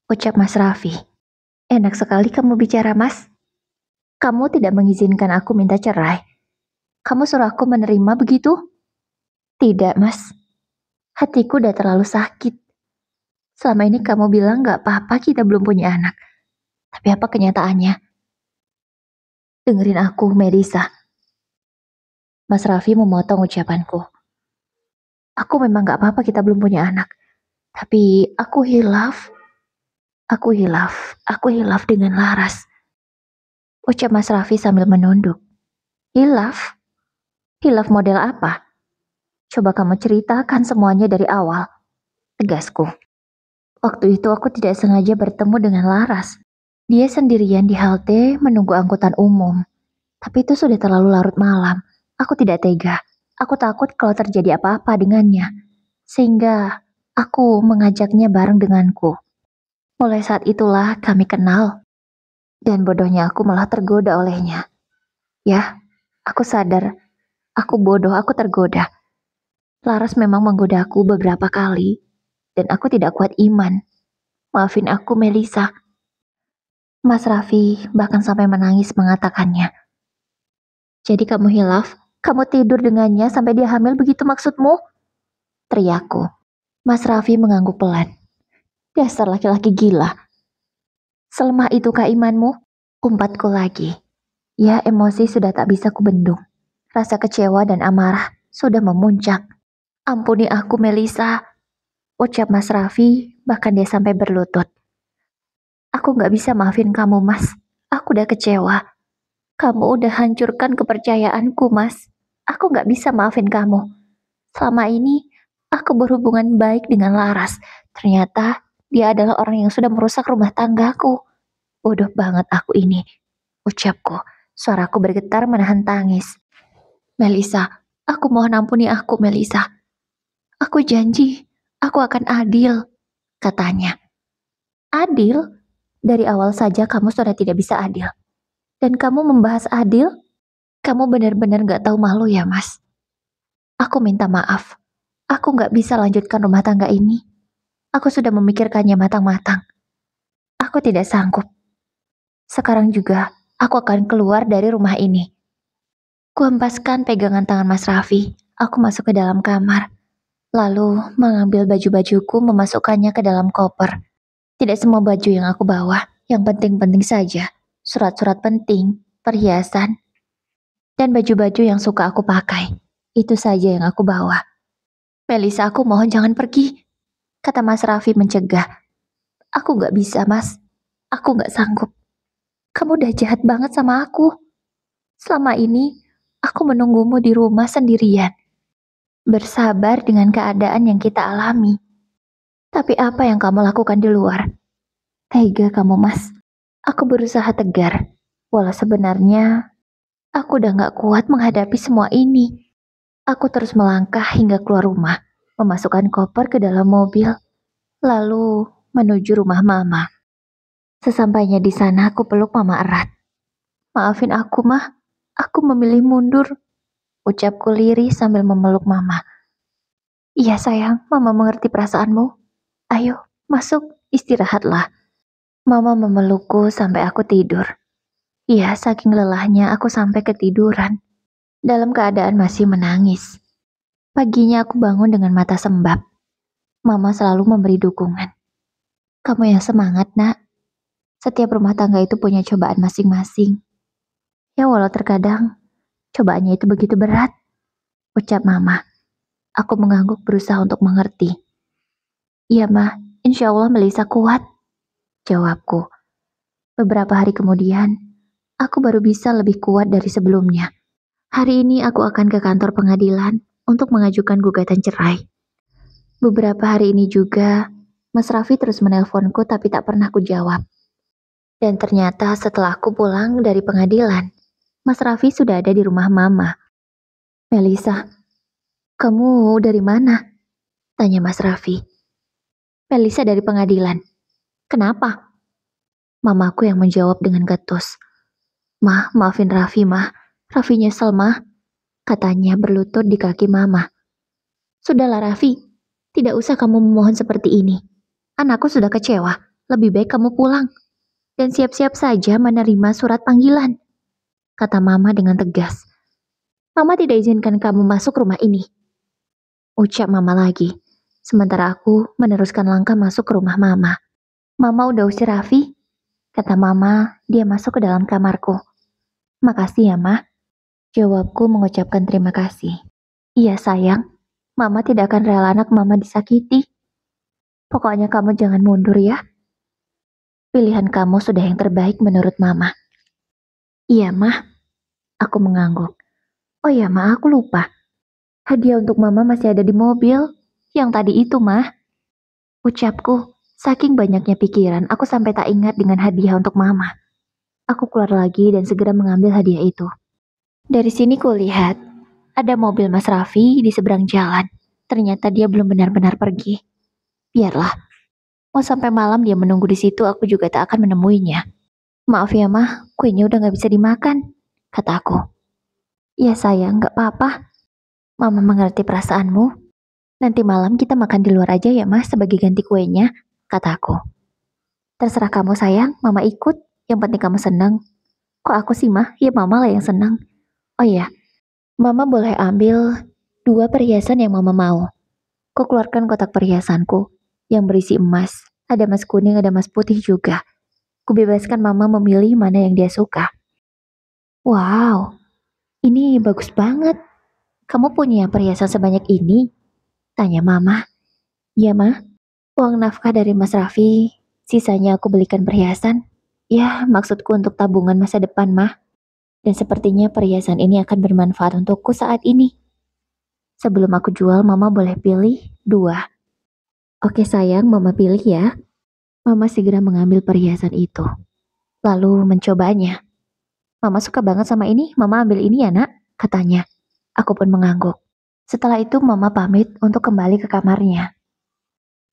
Ucap Mas Raffi. Enak sekali kamu bicara, Mas. Kamu tidak mengizinkan aku minta cerai. Kamu suruh aku menerima begitu? Tidak, Mas. Hatiku udah terlalu sakit. Selama ini kamu bilang gak apa-apa kita belum punya anak. Tapi apa kenyataannya? Dengerin aku, Melisa. Mas Raffi memotong ucapanku. Aku memang gak apa-apa kita belum punya anak. Tapi aku hilaf. Aku hilaf dengan Laras. Ucap Mas Raffi sambil menunduk. Hilaf? Hilaf model apa? Coba kamu ceritakan semuanya dari awal. Tegasku. Waktu itu aku tidak sengaja bertemu dengan Laras. Dia sendirian di halte menunggu angkutan umum. Tapi itu sudah terlalu larut malam. Aku tidak tega. Aku takut kalau terjadi apa-apa dengannya. Sehingga aku mengajaknya bareng denganku. Mulai saat itulah kami kenal. Dan bodohnya aku malah tergoda olehnya. Ya, aku sadar. Aku bodoh, aku tergoda. Laras memang menggodaku beberapa kali. Dan aku tidak kuat iman. Maafin aku, Melisa. Mas Raffi bahkan sampai menangis mengatakannya. Jadi kamu hilaf? Kamu tidur dengannya sampai dia hamil begitu maksudmu? Teriakku. Mas Raffi mengangguk pelan. Dasar laki-laki gila. Selemah itukah imanmu? Umpatku lagi. Ya, emosi sudah tak bisa kubendung. Rasa kecewa dan amarah sudah memuncak. Ampuni aku, Melisa, ucap Mas Raffi, bahkan dia sampai berlutut. Aku gak bisa maafin kamu, Mas. Aku udah kecewa. Kamu udah hancurkan kepercayaanku, Mas. Aku gak bisa maafin kamu. Selama ini, aku berhubungan baik dengan Laras. Ternyata, dia adalah orang yang sudah merusak rumah tanggaku. Bodoh banget aku ini, ucapku. Suaraku bergetar menahan tangis. Melisa, aku mohon ampuni aku, Melisa. Aku janji, aku akan adil, katanya. Adil? Dari awal saja kamu sudah tidak bisa adil. Dan kamu membahas adil? Kamu benar-benar gak tahu malu ya, Mas. Aku minta maaf. Aku gak bisa lanjutkan rumah tangga ini. Aku sudah memikirkannya matang-matang. Aku tidak sanggup. Sekarang juga, aku akan keluar dari rumah ini. Kuhempaskan pegangan tangan Mas Raffi. Aku masuk ke dalam kamar. Lalu mengambil baju-bajuku memasukkannya ke dalam koper. Tidak semua baju yang aku bawa, yang penting-penting saja. Surat-surat penting, perhiasan, dan baju-baju yang suka aku pakai. Itu saja yang aku bawa. Melisa, aku mohon jangan pergi, kata Mas Raffi mencegah. Aku gak bisa, Mas. Aku gak sanggup. Kamu udah jahat banget sama aku. Selama ini, aku menunggumu di rumah sendirian. Bersabar dengan keadaan yang kita alami. Tapi apa yang kamu lakukan di luar? Tega kamu, Mas. Aku berusaha tegar. Walau sebenarnya, aku udah gak kuat menghadapi semua ini. Aku terus melangkah hingga keluar rumah, memasukkan koper ke dalam mobil, lalu menuju rumah Mama. Sesampainya di sana, aku peluk Mama erat. Maafin aku, Mah. Aku memilih mundur, ucapku lirih sambil memeluk Mama. Iya sayang, Mama mengerti perasaanmu. Ayo, masuk, istirahatlah. Mama memelukku sampai aku tidur. Iya, saking lelahnya aku sampai ketiduran. Dalam keadaan masih menangis. Paginya aku bangun dengan mata sembab. Mama selalu memberi dukungan. Kamu yang semangat, Nak. Setiap rumah tangga itu punya cobaan masing-masing. Ya walau terkadang, cobaannya itu begitu berat. Ucap Mama. Aku mengangguk berusaha untuk mengerti. Iya, Ma. Insya Allah Melisa kuat. Jawabku. Beberapa hari kemudian, aku baru bisa lebih kuat dari sebelumnya. Hari ini aku akan ke kantor pengadilan untuk mengajukan gugatan cerai. Beberapa hari ini juga, Mas Raffi terus menelponku tapi tak pernah ku jawab. Dan ternyata setelah aku pulang dari pengadilan, Mas Raffi sudah ada di rumah Mama. Melisa, kamu dari mana? Tanya Mas Raffi. Melisa dari pengadilan. Kenapa? Mamaku yang menjawab dengan ketus. Mah, maafin Raffi, Mah. Raffi nyesel, Mah. Katanya berlutut di kaki Mama. Sudahlah Raffi, tidak usah kamu memohon seperti ini. Anakku sudah kecewa, lebih baik kamu pulang. Dan siap-siap saja menerima surat panggilan. Kata Mama dengan tegas. Mama tidak izinkan kamu masuk rumah ini. Ucap Mama lagi. Sementara aku meneruskan langkah masuk ke rumah Mama. Mama udah usir Raffi? Kata Mama, dia masuk ke dalam kamarku. Makasih ya, Ma. Jawabku mengucapkan terima kasih. Iya sayang, Mama tidak akan rela anak Mama disakiti. Pokoknya kamu jangan mundur ya. Pilihan kamu sudah yang terbaik menurut Mama. Iya, Mah. Aku mengangguk. Oh ya, Ma, aku lupa. Hadiah untuk Mama masih ada di mobil. Yang tadi itu, Mah. Ucapku, saking banyaknya pikiran, aku sampai tak ingat dengan hadiah untuk Mama. Aku keluar lagi dan segera mengambil hadiah itu. Dari sini kulihat, ada mobil Mas Raffi di seberang jalan. Ternyata dia belum benar-benar pergi. Biarlah. Mau sampai malam dia menunggu di situ, aku juga tak akan menemuinya. Maaf ya, Mah, kuenya udah gak bisa dimakan, kataku. Ya sayang, gak apa-apa. Mama mengerti perasaanmu. Nanti malam kita makan di luar aja ya, Mah, sebagai ganti kuenya, kataku. Terserah kamu sayang, Mama ikut. Yang penting kamu senang. Kok aku sih, Mah? Ya Mama lah yang senang. Oh iya, Mama boleh ambil 2 perhiasan yang Mama mau. Ku keluarkan kotak perhiasanku yang berisi emas. Ada emas kuning, ada emas putih juga. Kubebaskan mama memilih mana yang dia suka. Wow, ini bagus banget. Kamu punya perhiasan sebanyak ini? Tanya mama. Iya, Ma. Uang nafkah dari Mas Raffi, sisanya aku belikan perhiasan. Ya, maksudku untuk tabungan masa depan, Mah. Dan sepertinya perhiasan ini akan bermanfaat untukku saat ini. Sebelum aku jual, Mama boleh pilih 2. Oke sayang, Mama pilih ya. Mama segera mengambil perhiasan itu, lalu mencobanya. Mama suka banget sama ini, Mama ambil ini ya nak, katanya. Aku pun mengangguk. Setelah itu Mama pamit untuk kembali ke kamarnya.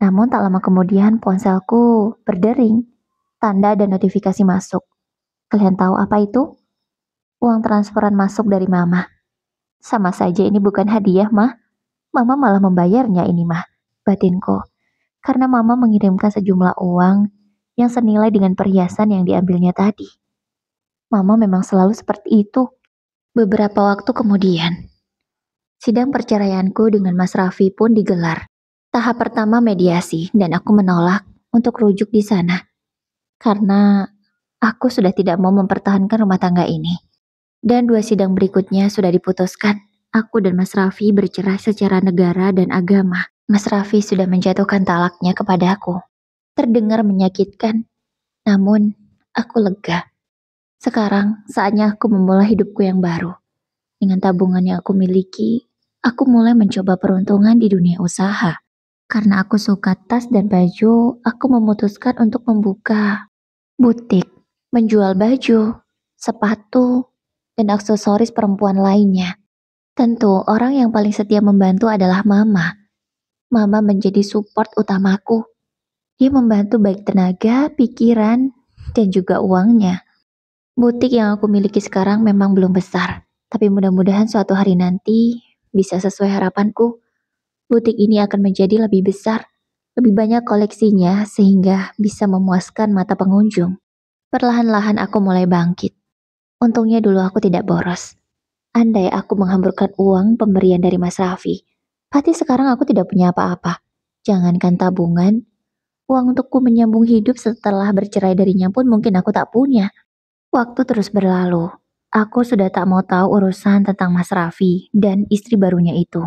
Namun tak lama kemudian ponselku berdering, tanda dan notifikasi masuk. Kalian tahu apa itu? Uang transferan masuk dari Mama. Sama saja ini bukan hadiah, Mah. Mama malah membayarnya ini, Mah. Batinku. Karena Mama mengirimkan sejumlah uang yang senilai dengan perhiasan yang diambilnya tadi. Mama memang selalu seperti itu. Beberapa waktu kemudian, sidang perceraianku dengan Mas Raffi pun digelar. Tahap pertama mediasi dan aku menolak untuk rujuk di sana. Karena aku sudah tidak mau mempertahankan rumah tangga ini. Dan 2 sidang berikutnya sudah diputuskan. Aku dan Mas Raffi bercerai secara negara dan agama. Mas Raffi sudah menjatuhkan talaknya kepadaku. Terdengar menyakitkan, namun aku lega. Sekarang saatnya aku memulai hidupku yang baru. Dengan tabungan yang aku miliki, aku mulai mencoba peruntungan di dunia usaha. Karena aku suka tas dan baju, aku memutuskan untuk membuka butik, menjual baju, sepatu, dan aksesoris perempuan lainnya. Tentu orang yang paling setia membantu adalah Mama. Mama menjadi support utamaku. Dia membantu baik tenaga, pikiran, dan juga uangnya. Butik yang aku miliki sekarang memang belum besar, tapi mudah-mudahan suatu hari nanti bisa sesuai harapanku. Butik ini akan menjadi lebih besar, lebih banyak koleksinya sehingga bisa memuaskan mata pengunjung. Perlahan-lahan aku mulai bangkit. Untungnya dulu aku tidak boros. Andai aku menghamburkan uang pemberian dari Mas Raffi, pasti sekarang aku tidak punya apa-apa. Jangankan tabungan, uang untukku menyambung hidup setelah bercerai darinya pun mungkin aku tak punya. Waktu terus berlalu. Aku sudah tak mau tahu urusan tentang Mas Raffi dan istri barunya itu.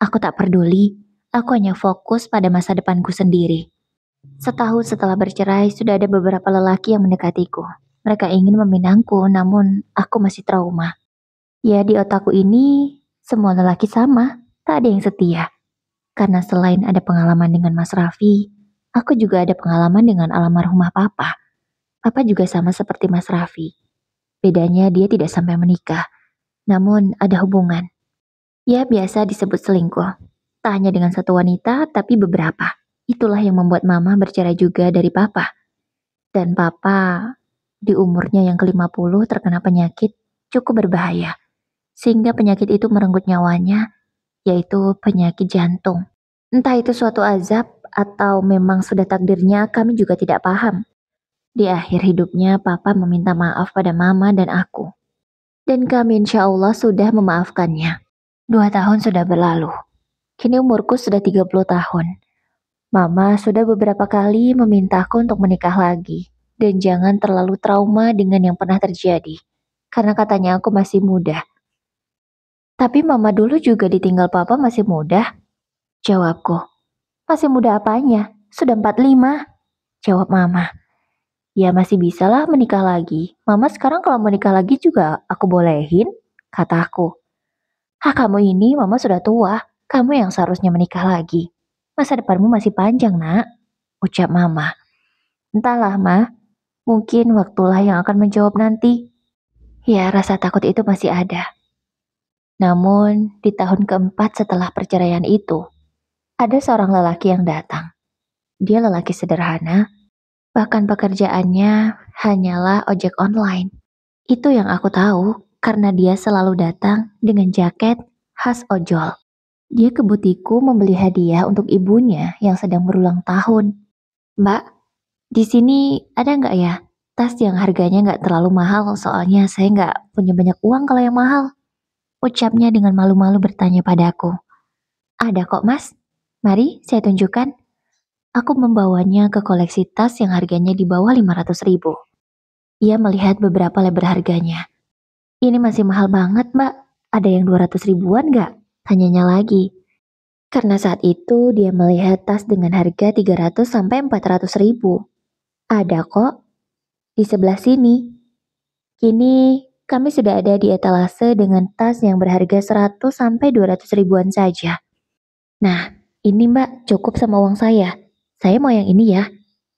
Aku tak peduli. Aku hanya fokus pada masa depanku sendiri. Setahun setelah bercerai, sudah ada beberapa lelaki yang mendekatiku. Mereka ingin meminangku, namun aku masih trauma. Ya, di otakku ini, semua lelaki sama. Tak ada yang setia. Karena selain ada pengalaman dengan Mas Raffi, aku juga ada pengalaman dengan almarhumah Papa. Papa juga sama seperti Mas Raffi. Bedanya dia tidak sampai menikah, namun ada hubungan. Ya biasa disebut selingkuh. Tak hanya dengan satu wanita, tapi beberapa. Itulah yang membuat Mama bercerai juga dari Papa. Dan Papa di umurnya yang ke-50 terkena penyakit cukup berbahaya. Sehingga penyakit itu merenggut nyawanya, yaitu penyakit jantung. Entah itu suatu azab atau memang sudah takdirnya, kami juga tidak paham. Di akhir hidupnya, Papa meminta maaf pada Mama dan aku. Dan kami insya Allah sudah memaafkannya. 2 tahun sudah berlalu. Kini umurku sudah 30 tahun. Mama sudah beberapa kali memintaku untuk menikah lagi. Dan jangan terlalu trauma dengan yang pernah terjadi. Karena katanya aku masih muda. Tapi Mama dulu juga ditinggal Papa masih muda. Jawabku. Masih muda apanya? Sudah 45. Jawab Mama. Ya masih bisalah menikah lagi. Mama sekarang kalau menikah lagi juga aku bolehin, kataku. Kamu ini Mama sudah tua. Kamu yang seharusnya menikah lagi. Masa depanmu masih panjang nak, ucap Mama. Entahlah Ma, mungkin waktulah yang akan menjawab nanti. Ya rasa takut itu masih ada. Namun di tahun keempat setelah perceraian itu, ada seorang lelaki yang datang. Dia lelaki sederhana, bahkan pekerjaannya hanyalah ojek online. Itu yang aku tahu karena dia selalu datang dengan jaket khas ojol. Dia ke butiku membeli hadiah untuk ibunya yang sedang berulang tahun. Mbak, di sini ada nggak ya tas yang harganya nggak terlalu mahal soalnya saya nggak punya banyak uang kalau yang mahal. Ucapnya dengan malu-malu bertanya padaku. Ada kok mas, mari saya tunjukkan. Aku membawanya ke koleksi tas yang harganya di bawah 500.000. Ia melihat beberapa label harganya. Ini masih mahal banget, Mbak. Ada yang 200 ribuan nggak? Tanyanya lagi. Karena saat itu dia melihat tas dengan harga 300 sampai 400 ribu. Ada kok, di sebelah sini. Kini kami sudah ada di etalase dengan tas yang berharga 100 sampai 200 ribuan saja. Nah, ini Mbak, cukup sama uang saya. Saya mau yang ini ya.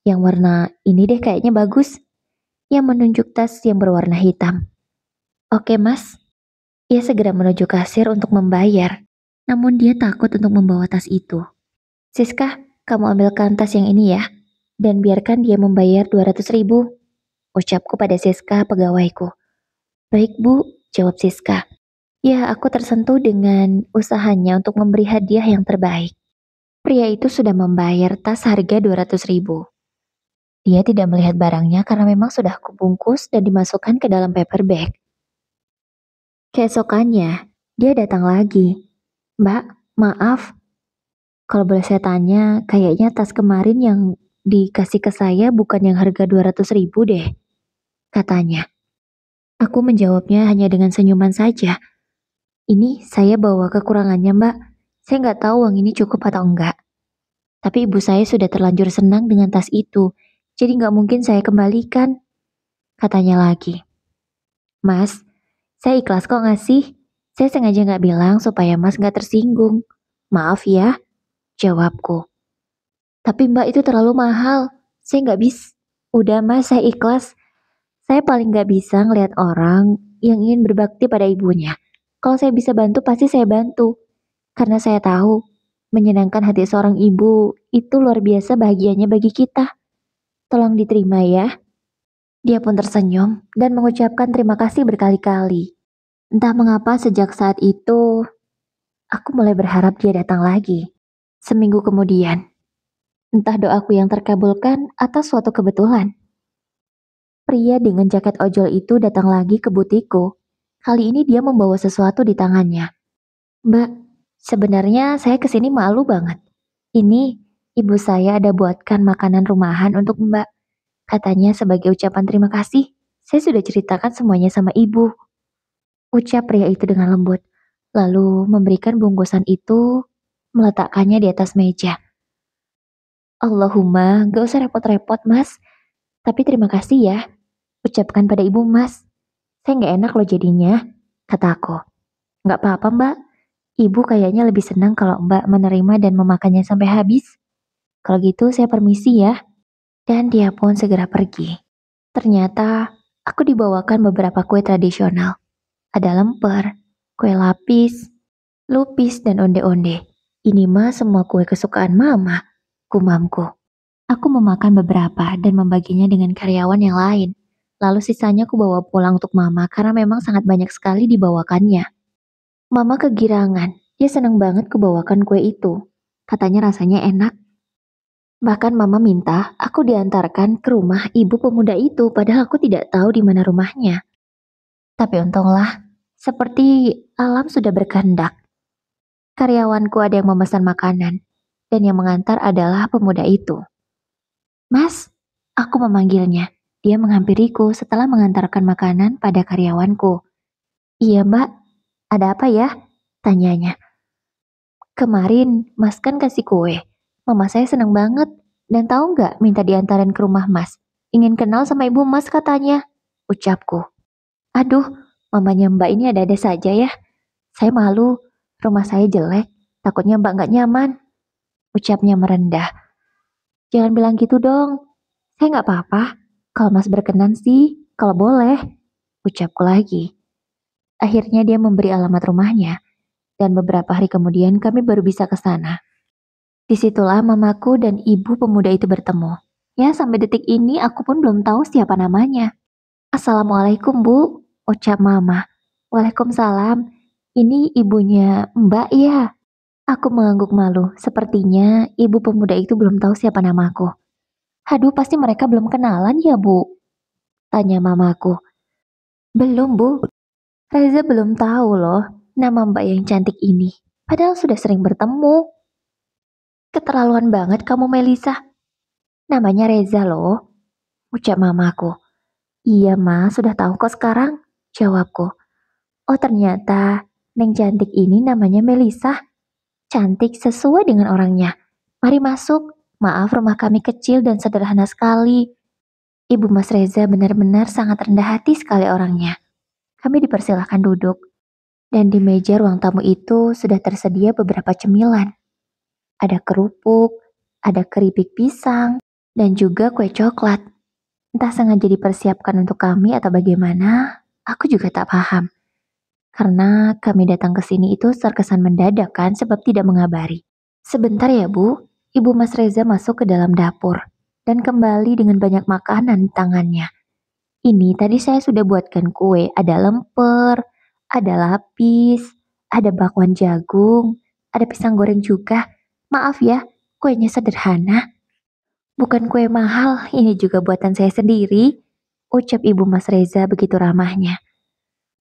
Yang warna ini deh kayaknya bagus. Yang menunjuk tas yang berwarna hitam. Oke Mas. Ia segera menuju kasir untuk membayar. Namun dia takut untuk membawa tas itu. Siska, kamu ambilkan tas yang ini ya. Dan biarkan dia membayar 200 ribu. Ucapku pada Siska pegawaiku. Baik Bu, jawab Siska. Ya, aku tersentuh dengan usahanya untuk memberi hadiah yang terbaik. Pria itu sudah membayar tas harga 200 ribu. Dia tidak melihat barangnya karena memang sudah kubungkus dan dimasukkan ke dalam paper bag. Keesokannya, dia datang lagi. Mbak, maaf. Kalau boleh saya tanya, kayaknya tas kemarin yang dikasih ke saya bukan yang harga 200 ribu deh, katanya. Aku menjawabnya hanya dengan senyuman saja. Ini saya bawa kekurangannya mbak. Saya nggak tahu uang ini cukup atau enggak. Tapi ibu saya sudah terlanjur senang dengan tas itu. Jadi nggak mungkin saya kembalikan. Katanya lagi. Mas, saya ikhlas kok ngasih. Saya sengaja nggak bilang supaya mas nggak tersinggung. Maaf ya, jawabku. Tapi mbak itu terlalu mahal. Saya nggak bisa. Udah mas, saya ikhlas. Saya paling nggak bisa ngelihat orang yang ingin berbakti pada ibunya. Kalau saya bisa bantu, pasti saya bantu. Karena saya tahu, menyenangkan hati seorang ibu itu luar biasa bahagianya bagi kita. Tolong diterima ya. Dia pun tersenyum dan mengucapkan terima kasih berkali-kali. Entah mengapa sejak saat itu, aku mulai berharap dia datang lagi. Seminggu kemudian, entah doaku yang terkabulkan atas suatu kebetulan. Pria dengan jaket ojol itu datang lagi ke butikku. Kali ini dia membawa sesuatu di tangannya. Mbak, sebenarnya saya kesini malu banget. Ini, ibu saya ada buatkan makanan rumahan untuk mbak. Katanya sebagai ucapan terima kasih. Saya sudah ceritakan semuanya sama ibu. Ucap pria itu dengan lembut. Lalu memberikan bungkusan itu, meletakkannya di atas meja. Allahumma, gak usah repot-repot mas. Tapi terima kasih ya. Ucapkan pada ibu mas. Saya gak enak loh jadinya, kataku. Gak apa-apa mbak. Ibu kayaknya lebih senang kalau mbak menerima dan memakannya sampai habis. Kalau gitu saya permisi ya. Dan dia pun segera pergi. Ternyata aku dibawakan beberapa kue tradisional. Ada lemper, kue lapis, lupis, dan onde-onde. Ini mah semua kue kesukaan mama, gumamku. Aku memakan beberapa dan membaginya dengan karyawan yang lain. Lalu sisanya aku bawa pulang untuk mama karena memang sangat banyak sekali dibawakannya. Mama kegirangan, dia senang banget kubawakan kue itu. Katanya rasanya enak. Bahkan mama minta aku diantarkan ke rumah ibu pemuda itu padahal aku tidak tahu di mana rumahnya. Tapi untunglah, seperti alam sudah berkehendak. Karyawanku ada yang memesan makanan, dan yang mengantar adalah pemuda itu. Mas, aku memanggilnya. Dia menghampiriku setelah mengantarkan makanan pada karyawanku. Iya mbak, ada apa ya? Tanyanya. Kemarin mas kan kasih kue. Mama saya seneng banget. Dan tahu nggak minta diantarin ke rumah mas. Ingin kenal sama ibu mas katanya. Ucapku. Aduh, mamanya mbak ini ada-ada saja ya. Saya malu. Rumah saya jelek. Takutnya mbak nggak nyaman. Ucapnya merendah. Jangan bilang gitu dong. Saya nggak apa-apa. Kalau mas berkenan sih, kalau boleh. Ucapku lagi. Akhirnya dia memberi alamat rumahnya. Dan beberapa hari kemudian kami baru bisa ke sana. Disitulah mamaku dan ibu pemuda itu bertemu. Ya, sampai detik ini aku pun belum tahu siapa namanya. Assalamualaikum bu, ucap mama. Waalaikumsalam, ini ibunya mbak ya. Aku mengangguk malu, sepertinya ibu pemuda itu belum tahu siapa namaku. Aduh, pasti mereka belum kenalan ya bu? Tanya mamaku. Belum bu, Reza belum tahu loh nama mbak yang cantik ini. Padahal sudah sering bertemu. Keterlaluan banget kamu Melisa. Namanya Reza loh, ucap mamaku. Iya ma, sudah tahu kok sekarang, jawabku. Oh ternyata Neng cantik ini namanya Melisa. Cantik sesuai dengan orangnya. Mari masuk. Maaf rumah kami kecil dan sederhana sekali. Ibu Mas Reza benar-benar sangat rendah hati sekali orangnya. Kami dipersilahkan duduk. Dan di meja ruang tamu itu sudah tersedia beberapa cemilan. Ada kerupuk, ada keripik pisang, dan juga kue coklat. Entah sengaja dipersiapkan untuk kami atau bagaimana, aku juga tak paham. Karena kami datang ke sini itu terkesan mendadak kan sebab tidak mengabari. Sebentar ya Bu, Ibu Mas Reza masuk ke dalam dapur dan kembali dengan banyak makanan di tangannya. Ini tadi saya sudah buatkan kue, ada lemper, ada lapis, ada bakwan jagung, ada pisang goreng juga. Maaf ya, kuenya sederhana. Bukan kue mahal, ini juga buatan saya sendiri. Ucap Ibu Mas Reza begitu ramahnya.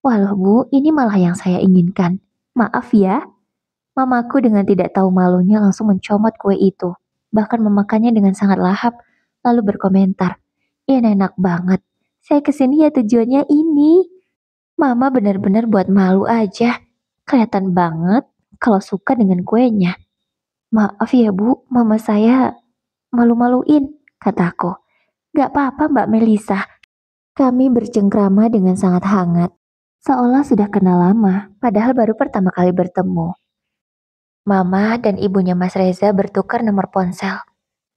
Walau Bu, ini malah yang saya inginkan. Maaf ya, mamaku dengan tidak tahu malunya langsung mencomot kue itu. Bahkan memakannya dengan sangat lahap, lalu berkomentar. Ini enak banget. Saya kesini ya tujuannya ini. Mama benar-benar buat malu aja. Kelihatan banget kalau suka dengan kuenya. Maaf ya Bu, mama saya malu-maluin, kataku. Gak apa-apa Mbak Melisa. Kami bercengkrama dengan sangat hangat. Seolah sudah kenal lama, padahal baru pertama kali bertemu. Mama dan ibunya Mas Reza bertukar nomor ponsel.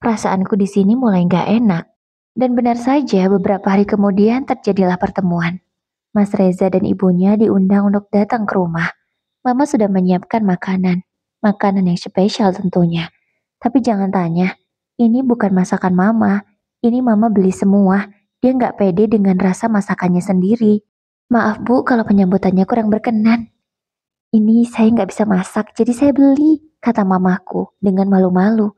Perasaanku di sini mulai gak enak. Dan benar saja beberapa hari kemudian terjadilah pertemuan. Mas Reza dan ibunya diundang untuk datang ke rumah. Mama sudah menyiapkan makanan. Makanan yang spesial tentunya. Tapi jangan tanya, ini bukan masakan mama. Ini mama beli semua. Dia nggak pede dengan rasa masakannya sendiri. Maaf bu kalau penyambutannya kurang berkenan. Ini saya nggak bisa masak, jadi saya beli, kata mamaku dengan malu-malu.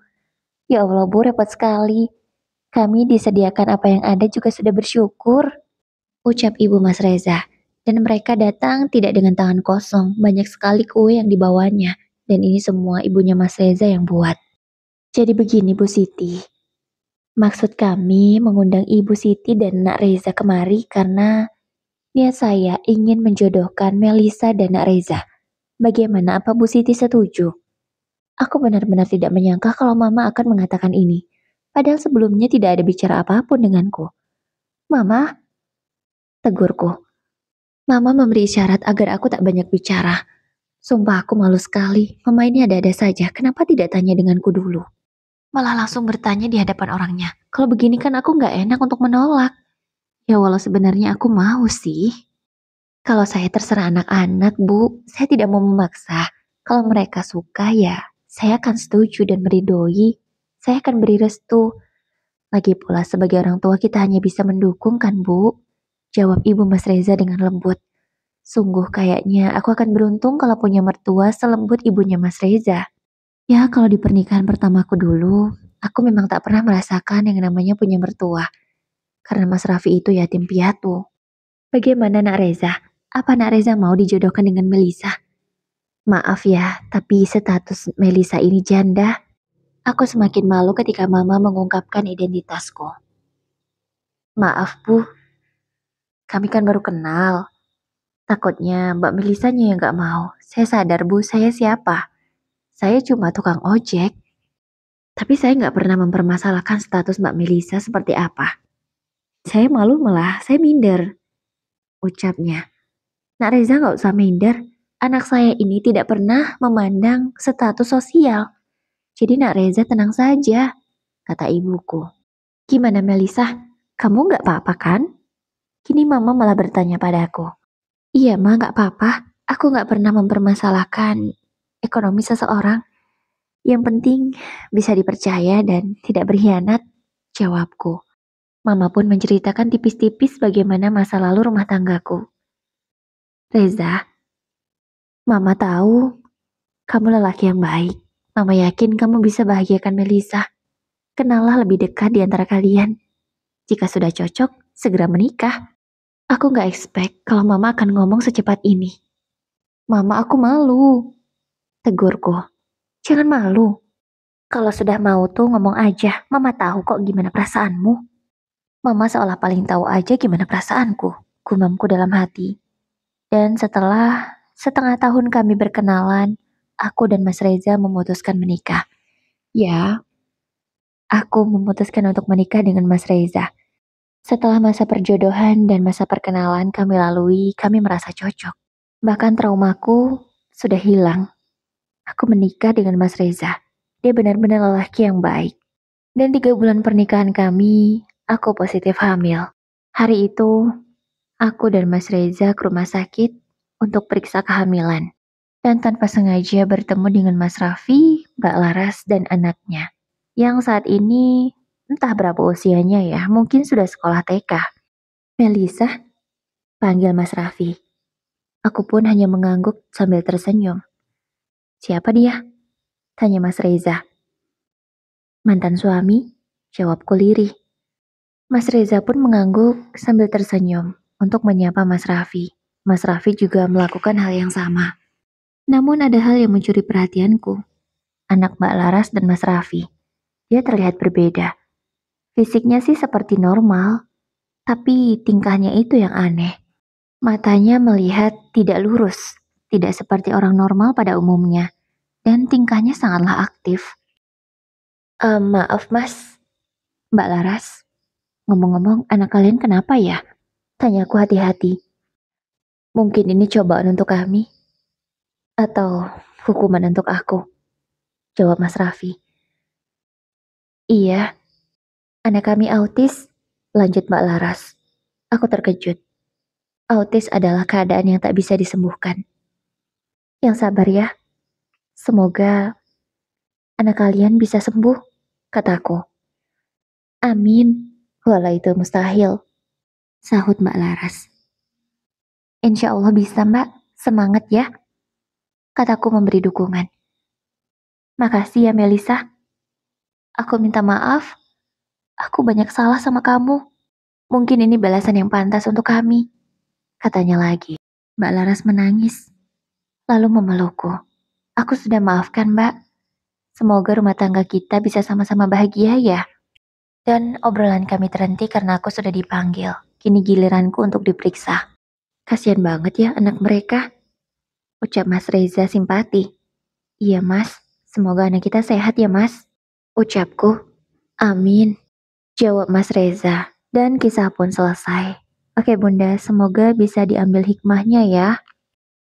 Ya Allah bu, repot sekali. Kami disediakan apa yang ada juga sudah bersyukur, ucap ibu Mas Reza. Dan mereka datang tidak dengan tangan kosong, banyak sekali kue yang dibawanya. Dan ini semua ibunya Mas Reza yang buat. Jadi begini Bu Siti, maksud kami mengundang Ibu Siti dan Nak Reza kemari karena niat saya ingin menjodohkan Melisa dan Nak Reza. Bagaimana apa Bu Siti setuju? Aku benar-benar tidak menyangka kalau Mama akan mengatakan ini. Padahal sebelumnya tidak ada bicara apapun denganku. Mama, tegurku. Mama memberi isyarat agar aku tak banyak bicara. Sumpah aku malu sekali. Mama ini ada-ada saja. Kenapa tidak tanya denganku dulu? Malah langsung bertanya di hadapan orangnya. Kalau begini kan aku nggak enak untuk menolak. Ya walau sebenarnya aku mau sih. Kalau saya terserah anak-anak, Bu. Saya tidak mau memaksa. Kalau mereka suka ya, saya akan setuju dan meridoi. Saya akan beri restu. Lagi pula sebagai orang tua kita hanya bisa mendukung kan, Bu? Jawab Ibu Mas Reza dengan lembut. Sungguh kayaknya aku akan beruntung kalau punya mertua selembut ibunya Mas Reza. Ya kalau di pernikahan pertamaku dulu, aku memang tak pernah merasakan yang namanya punya mertua. Karena Mas Raffi itu yatim piatu. Bagaimana Nak Reza? Apa Nak Reza mau dijodohkan dengan Melisa? Maaf ya, tapi status Melisa ini janda. Aku semakin malu ketika Mama mengungkapkan identitasku. Maaf Bu, kami kan baru kenal. Takutnya Mbak Melisanya yang gak mau. Saya sadar Bu, saya siapa? Saya cuma tukang ojek. Tapi saya gak pernah mempermasalahkan status Mbak Melisa seperti apa. Saya malu malah, saya minder. Ucapnya. Nak Reza gak usah minder. Anak saya ini tidak pernah memandang status sosial. Jadi Nak Reza tenang saja, kata ibuku. Gimana Melisa? Kamu gak apa-apa kan? Kini Mama malah bertanya padaku. Iya Ma, gak apa-apa. Aku gak pernah mempermasalahkan ekonomi seseorang. Yang penting bisa dipercaya dan tidak berkhianat, jawabku. Mama pun menceritakan tipis-tipis bagaimana masa lalu rumah tanggaku. Reza, Mama tahu kamu lelaki yang baik. Mama yakin kamu bisa bahagiakan Melisa. Kenallah lebih dekat di antara kalian. Jika sudah cocok, segera menikah. Aku gak expect kalau Mama akan ngomong secepat ini. Mama, aku malu, tegurku. Jangan malu. Kalau sudah mau tuh ngomong aja. Mama tahu kok gimana perasaanmu. Mama seolah paling tahu aja gimana perasaanku, gumamku dalam hati. Dan setelah setengah tahun kami berkenalan, aku dan Mas Reza memutuskan menikah. Ya, aku memutuskan untuk menikah dengan Mas Reza. Setelah masa perjodohan dan masa perkenalan kami lalui, kami merasa cocok. Bahkan traumaku sudah hilang. Aku menikah dengan Mas Reza. Dia benar-benar lelaki yang baik. Dan 3 bulan pernikahan kami, aku positif hamil. Hari itu, aku dan Mas Reza ke rumah sakit untuk periksa kehamilan. Dan tanpa sengaja bertemu dengan Mas Raffi, Mbak Laras, dan anaknya. Yang saat ini, entah berapa usianya ya, mungkin sudah sekolah TK. Melisa, panggil Mas Raffi. Aku pun hanya mengangguk sambil tersenyum. Siapa dia? Tanya Mas Reza. Mantan suami, jawabku lirih. Mas Reza pun mengangguk sambil tersenyum untuk menyapa Mas Raffi. Mas Raffi juga melakukan hal yang sama. Namun ada hal yang mencuri perhatianku. Anak Mbak Laras dan Mas Raffi. Dia terlihat berbeda. Fisiknya sih seperti normal, tapi tingkahnya itu yang aneh. Matanya melihat tidak lurus, tidak seperti orang normal pada umumnya. Dan tingkahnya sangatlah aktif. Maaf mas, Mbak Laras. Ngomong-ngomong, anak kalian kenapa ya? Tanyaku hati-hati. Mungkin ini cobaan untuk kami. Atau hukuman untuk aku. Jawab Mas Raffi. Iya, anak kami autis. Lanjut Mbak Laras. Aku terkejut. Autis adalah keadaan yang tak bisa disembuhkan. Yang sabar ya. Semoga anak kalian bisa sembuh, kataku. Amin. Walau itu mustahil. Sahut Mbak Laras. Insya Allah bisa Mbak. Semangat ya. Kataku memberi dukungan. Makasih ya Melisa. Aku minta maaf. Aku banyak salah sama kamu. Mungkin ini balasan yang pantas untuk kami. Katanya lagi. Mbak Laras menangis. Lalu memelukku. Aku sudah maafkan Mbak. Semoga rumah tangga kita bisa sama-sama bahagia ya. Dan obrolan kami terhenti karena aku sudah dipanggil. Kini giliranku untuk diperiksa. Kasian banget ya anak mereka. Ucap Mas Reza simpati. Iya mas, semoga anak kita sehat ya mas. Ucapku, amin. Jawab Mas Reza. Dan kisah pun selesai. Oke bunda, semoga bisa diambil hikmahnya ya.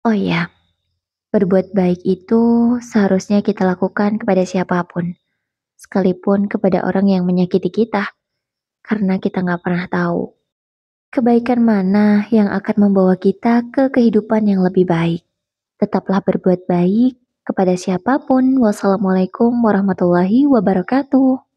Oh ya, berbuat baik itu seharusnya kita lakukan kepada siapapun. Sekalipun kepada orang yang menyakiti kita. Karena kita nggak pernah tahu. Kebaikan mana yang akan membawa kita ke kehidupan yang lebih baik. Tetaplah berbuat baik kepada siapapun. Wassalamualaikum warahmatullahi wabarakatuh.